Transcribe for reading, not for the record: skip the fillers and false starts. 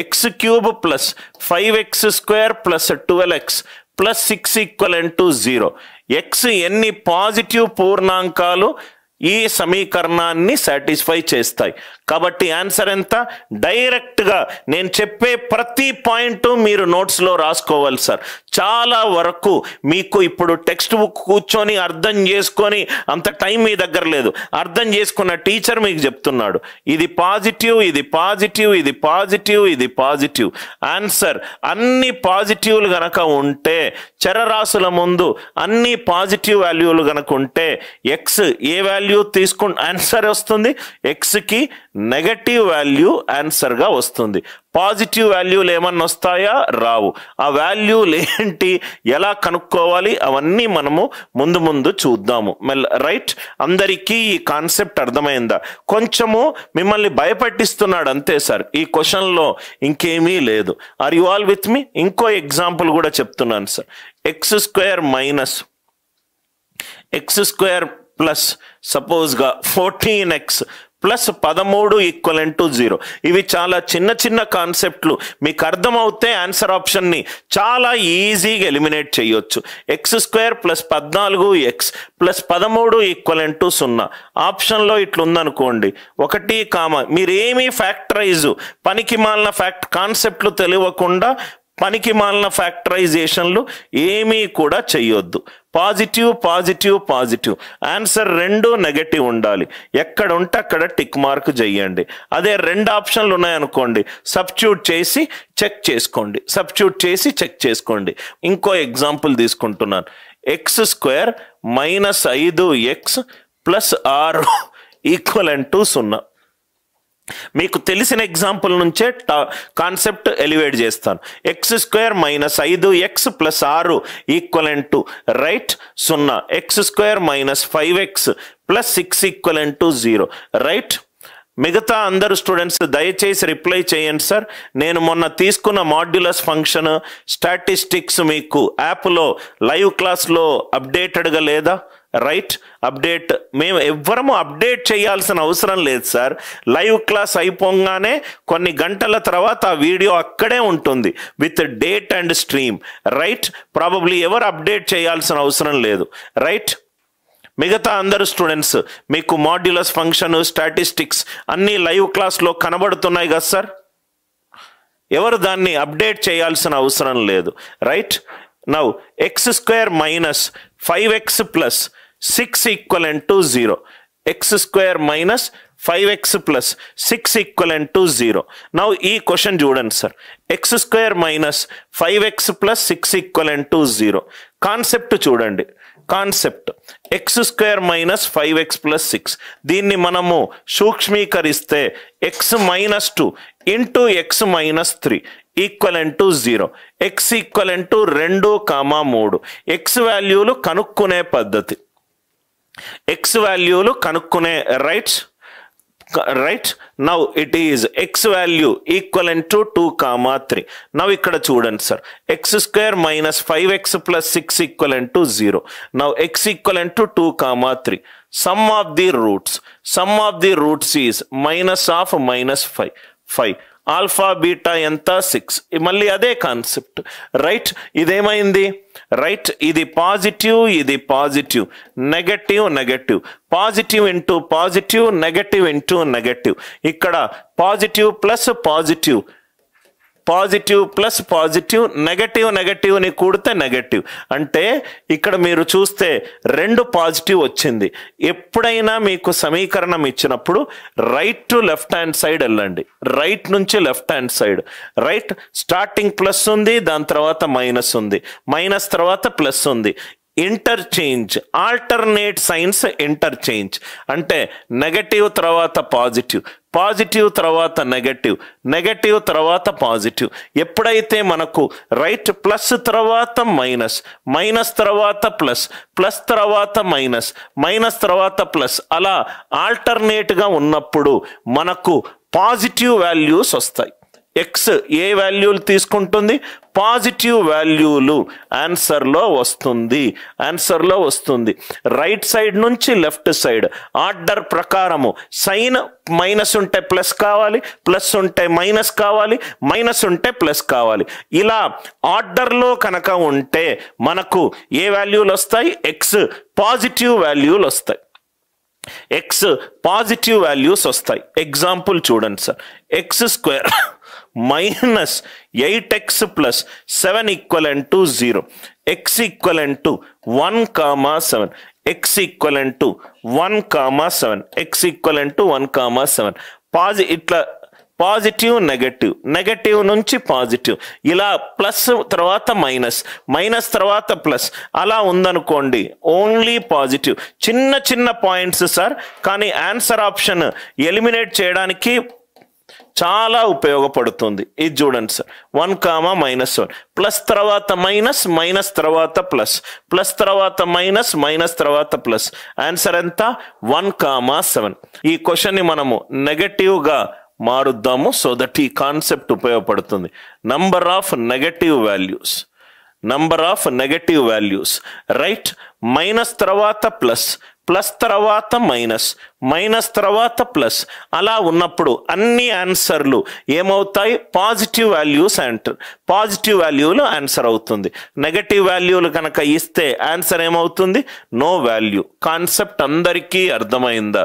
X cube plus 5x square plus 12x plus 6 equivalent to 0. X ఎన్ని positive పూర్ణాంకాలు ఈ సమీకరణాన్ని సాటిస్ఫై చేస్తాయి. కాబట్టి ఆన్సర్ ఎంత? డైరెక్ట్గా నేను చెప్పే ప్రతి పాయింట్ మీరు నోట్స్లో రాసుకోవాలి సార్. చాలా వరకు మీకు ఇప్పుడు టెక్స్ట్ బుక్ కూర్చొని అర్థం చేసుకొని అంత టైం మీ దగ్గర లేదు. అర్థం చేసుకున్న టీచర్ మీకు చెప్తున్నాడు ఇది పాజిటివ్, ఇది పాజిటివ్, ఇది పాజిటివ్, ఇది పాజిటివ్. ఆన్సర్ అన్ని పాజిటివ్లు గనక ఉంటే, చరరాశుల ముందు అన్ని పాజిటివ్ వాల్యూలు గనక ఉంటే ఎక్స్ ఏ వాల్యూ తీసుకుంటే ఆన్సర్ వస్తుంది, ఎక్స్కి నెగటివ్ వాల్యూ ఆన్సర్గా వస్తుంది. పాజిటివ్ వాల్యూలు ఏమన్నా వస్తాయా? రావు. ఆ వాల్యూలు ఏంటి, ఎలా కనుక్కోవాలి, అవన్నీ మనము ముందు ముందు చూద్దాము. రైట్, అందరికీ ఈ కాన్సెప్ట్ అర్థమైందా? కొంచెము మిమ్మల్ని భయపెట్టిస్తున్నాడు అంతే సార్, ఈ క్వశ్చన్లో ఇంకేమీ లేదు. Are you all with me? ఇంకో ఎగ్జాంపుల్ కూడా చెప్తున్నాను sir. X square minus x square plus సపోజ్గా 14x ప్లస్ 13 ఈక్వలెంట్ టు 0. ఇవి చాలా చిన్న చిన్న కాన్సెప్ట్లు. మీకు అర్థమవుతే ఆన్సర్ ఆప్షన్ని చాలా ఈజీగా ఎలిమినేట్ చేయొచ్చు. X square plus 14x plus 13 equivalent to 0. ఆప్షన్లో ఇట్లుందనుకోండి 1, మీరు ఏమీ ఫ్యాక్టరైజ్ పనికి మాలిన కాన్సెప్ట్లు తెలియకుండా పనికి మాలిన ఫ్యాక్టరైజేషన్లు ఏమీ కూడా చెయ్యొద్దు. Positive positive positive, answer 2 negative ఉండాలి. ఎక్కడ ఉంటే అక్కడ టిక్ మార్క్ చేయండి. అదే 2 ఆప్షన్లు ఉన్నాయనుకోండి, సబ్స్టిట్యూట్ చేసి చెక్ చేసుకోండి, సబ్స్టిట్యూట్ చేసి చెక్ చేసుకోండి. ఇంకో ఎగ్జాంపుల్ తీసుకుంటున్నాను. X square minus 5x plus 6 equivalent to 0. మీకు తెలిసిన ఎగ్జాంపుల్ నుంచే కాన్సెప్ట్ ఎలివేట్ చేస్తాను. X square minus 5x plus 6 equivalent to right 0. X square minus 5x plus 6 equivalent to 0. Right. మిగతా అందరు స్టూడెంట్స్ దయచేసి రిప్లై చేయండి సార్. నేను మొన్న తీసుకున్న మాడ్యులస్ ఫంక్షన్ స్టాటిస్టిక్స్ మీకు యాప్లో లైవ్ క్లాస్లో అప్డేటెడ్గా లేదా? రైట్, అప్డేట్ మేము ఎవ్వరము అప్డేట్ చేయాల్సిన అవసరం లేదు సార్. లైవ్ క్లాస్ అయిపోగానే కొన్ని గంటల తర్వాత ఆ వీడియో అక్కడే ఉంటుంది with date and stream. Right, probably ఎవరు అప్డేట్ చేయాల్సిన అవసరం లేదు. రైట్, మిగతా అందరు స్టూడెంట్స్ మీకు మాడ్యులస్ ఫంక్షన్ స్టాటిస్టిక్స్ అన్నీ లైవ్ క్లాస్లో కనబడుతున్నాయి కదా సార్. ఎవరు దాన్ని అప్డేట్ చేయాల్సిన అవసరం లేదు. Right, now x square minus 5x plus 6 equivalent to 0. X square minus 5x plus 6 equivalent to 0. Now ఈ క్వశ్చన్ చూడండి sir. X square minus 5x plus 6 equivalent to 0. Concept చూడండి. Concept x square minus 5x plus 6, దీన్ని మనము సూక్ష్మీకరిస్తే x minus 2 into x minus 3 equivalent to 0. X equivalent to 2, 3. X వాల్యూలు కనుక్కునే పద్ధతి, X వాల్యూలు కనుక్కునే right. Now it is x value equivalent to 2, 3. Now ఇక్కడ చూడండి sir. X square minus 5x plus 6 equivalent to 0. Now x equivalent to 2, 3. Sum of the roots is minus of minus 5. Alpha beta ఎంత? 6. మళ్ళీ అదే concept. Right, ఇదేమైంది? Right, ఇది positive, ఇది positive, negative negative, positive into positive, negative into negative. ఇక్కడ positive plus positive, positive plus positive, negative నెగటివ్ని కూడితే negative. అంటే ఇక్కడ మీరు చూస్తే 2 పాజిటివ్ వచ్చింది. ఎప్పుడైనా మీకు సమీకరణం ఇచ్చినప్పుడు right to left hand side వెళ్ళండి. రైట్ నుంచి left hand side. Right, starting plus ఉంది, దాని తర్వాత మైనస్ ఉంది, మైనస్ తర్వాత ప్లస్ ఉంది. ఇంటర్చేంజ్, ఆల్టర్నేట్ సైన్స్ ఇంటర్చేంజ్ అంటే నెగటివ్ తర్వాత పాజిటివ్, పాజిటివ్ తర్వాత నెగటివ్, నెగటివ్ తర్వాత పాజిటివ్. ఎప్పుడైతే మనకు రైట్ ప్లస్ తర్వాత మైనస్, మైనస్ తర్వాత ప్లస్, ప్లస్ తర్వాత మైనస్, మైనస్ తర్వాత ప్లస్, అలా ఆల్టర్నేట్గా ఉన్నప్పుడు మనకు పాజిటివ్ వాల్యూస్ వస్తాయి. ఎక్స్ ఏ వాల్యూలు తీసుకుంటుంది, పాజిటివ్ వాల్యూలు ఆన్సర్లో వస్తుంది. రైట్ సైడ్ నుంచి లెఫ్ట్ సైడ్ ఆర్డర్ ప్రకారము సైన్ మైనస్ ఉంటే ప్లస్ కావాలి, ప్లస్ ఉంటే మైనస్ కావాలి, మైనస్ ఉంటే ప్లస్ కావాలి. ఇలా ఆర్డర్లో కనుక ఉంటే మనకు ఏ వాల్యూలు వస్తాయి, ఎక్స్ పాజిటివ్ వాల్యూలు వస్తాయి. ఎక్స్ పాజిటివ్ వాల్యూస్ వస్తాయి. ఎగ్జాంపుల్ చూడండి sir, x square minus 8x plus 7 equivalent to 0, x equivalent to 1,7, X equivalent to 1,7, X equivalent to 1,7. ఇట్లా పాజిటివ్ నెగటివ్, నెగటివ్ నుంచి పాజిటివ్, ఇలా ప్లస్ తర్వాత మైనస్, మైనస్ తర్వాత ప్లస్, అలా ఉందనుకోండి ఓన్లీ పాజిటివ్. చిన్న చిన్న పాయింట్స్ సార్, కానీ ఆన్సర్ ఆప్షన్ ఎలిమినేట్ చేయడానికి చాలా ఉపయోగపడుతుంది. ఇది చూడండి సార్, 1,-1, ప్లస్ తర్వాత మైనస్, మైనస్ తర్వాత ప్లస్, ప్లస్ తర్వాత మైనస్, మైనస్ తర్వాత ప్లస్. ఆన్సర్ ఎంత? 1,7. ఈ క్వశ్చన్ని మనము నెగటివ్గా మారుద్దాము, సో దట్ ఈ కాన్సెప్ట్ ఉపయోగపడుతుంది. Number of negative values, right? Minus తర్వాత ప్లస్, ప్లస్ తర్వాత మైనస్, మైనస్ తర్వాత ప్లస్, అలా ఉన్నప్పుడు అన్ని ఆన్సర్లు ఏమవుతాయి? పాజిటివ్ వాల్యూలు ఆన్సర్ అవుతుంది. నెగటివ్ వాల్యూలు కనుక ఇస్తే ఆన్సర్ ఏమవుతుంది? No value. కాన్సెప్ట్ అందరికీ అర్థమైందా?